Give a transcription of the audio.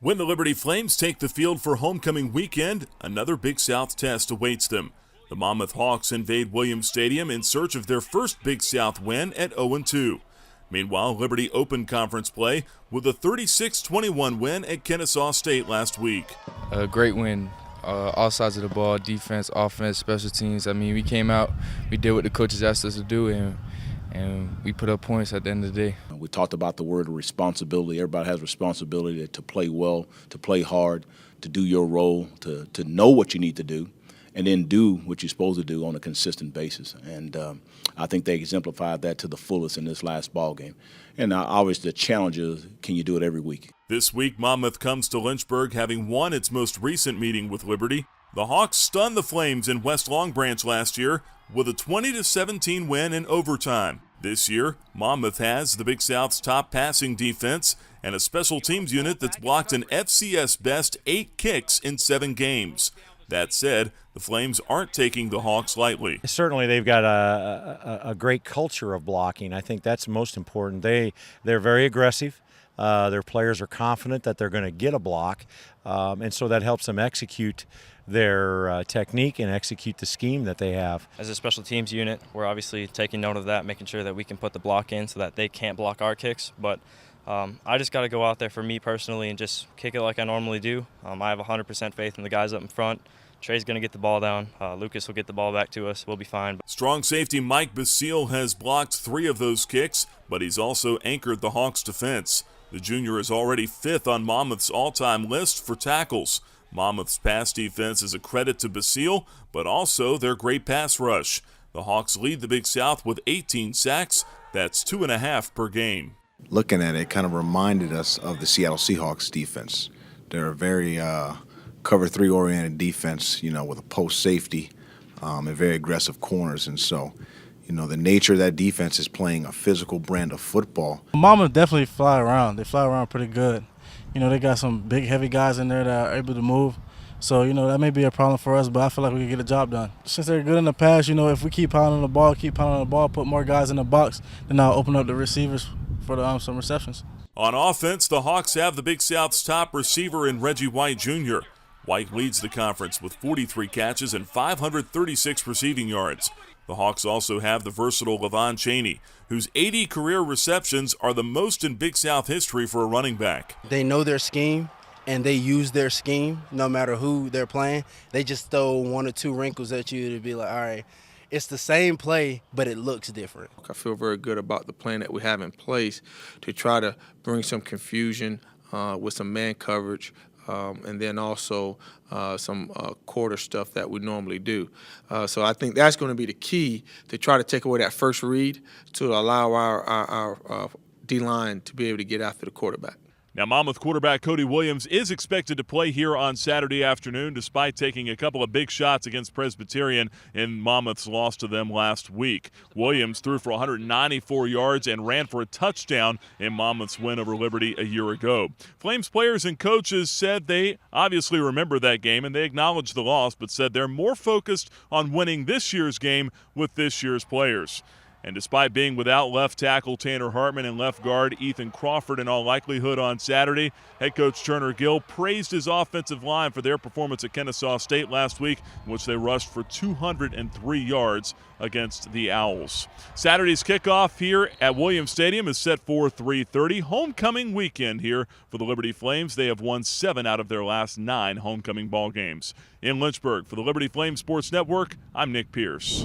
When the Liberty Flames take the field for homecoming weekend, another Big South test awaits them. The Monmouth Hawks invade Williams Stadium in search of their first Big South win at 0-2. Meanwhile, Liberty opened conference play with a 36-21 win at Kennesaw State last week. A great win. All sides of the ball, defense, offense, special teams. I mean, we came out, we did what the coaches asked us to do, and we put up points at the end of the day. We talked about the word responsibility. Everybody has responsibility to play well, to play hard, to do your role, to know what you need to do, and then do what you're supposed to do on a consistent basis. And I think they exemplified that to the fullest in this last ball game. And obviously the challenge is, can you do it every week? This week, Monmouth comes to Lynchburg having won its most recent meeting with Liberty. The Hawks stunned the Flames in West Long Branch last year with a 20-17 win in overtime. This year, Monmouth has the Big South's top passing defense and a special teams unit that's blocked an FCS best 8 kicks in 7 games. That said, the Flames aren't taking the Hawks lightly. Certainly they've got a great culture of blocking. I think that's most important. They're very aggressive. Their players are confident that they're going to get a block, and so that helps them execute their technique and execute the scheme that they have. As a special teams unit, we're obviously taking note of that, making sure that we can put the block in so that they can't block our kicks. But I just got to go out there for me personally and just kick it like I normally do. I have 100% faith in the guys up in front. Trey's going to get the ball down. Lucas will get the ball back to us. We'll be fine. Strong safety Mike Basile has blocked 3 of those kicks, but he's also anchored the Hawks' defense. The junior is already 5th on Monmouth's all-time list for tackles. Monmouth's pass defense is a credit to Basile, but also their great pass rush. The Hawks lead the Big South with 18 sacks. That's 2.5 per game. Looking at it kind of reminded us of the Seattle Seahawks defense. They're a very cover 3 oriented defense, with a post safety and very aggressive corners. And so, the nature of that defense is playing a physical brand of football. Monmouth definitely fly around. They fly around pretty good. They got some big, heavy guys in there that are able to move. So, that may be a problem for us, but I feel like we can get the job done. Since they're good in the pass, if we keep pounding the ball, put more guys in the box, then I'll open up the receivers for some receptions. On offense, the Hawks have the Big South's top receiver in Reggie White Jr. White leads the conference with 43 catches and 536 receiving yards. The Hawks also have the versatile Levon Chaney, whose 80 career receptions are the most in Big South history for a running back. They know their scheme, and they use their scheme no matter who they're playing. They just throw 1 or 2 wrinkles at you to be like, all right, it's the same play, but it looks different. I feel very good about the plan that we have in place to try to bring some confusion with some man coverage, and then also some quarter stuff that we normally do. So I think that's going to be the key to try to take away that first read to allow our D-line to be able to get after the quarterback. Now, Monmouth quarterback Cody Williams is expected to play here on Saturday afternoon despite taking a couple of big shots against Presbyterian in Monmouth's loss to them last week. Williams threw for 194 yards and ran for a touchdown in Monmouth's win over Liberty a year ago. Flames players and coaches said they obviously remember that game and they acknowledged the loss, but said they're more focused on winning this year's game with this year's players. And despite being without left tackle Tanner Hartman and left guard Ethan Crawford in all likelihood on Saturday, head coach Turner Gill praised his offensive line for their performance at Kennesaw State last week, in which they rushed for 203 yards against the Owls. Saturday's kickoff here at Williams Stadium is set for 3:30. Homecoming weekend here for the Liberty Flames. They have won 7 out of their last 9 homecoming ball games. In Lynchburg, for the Liberty Flames Sports Network, I'm Nick Pierce.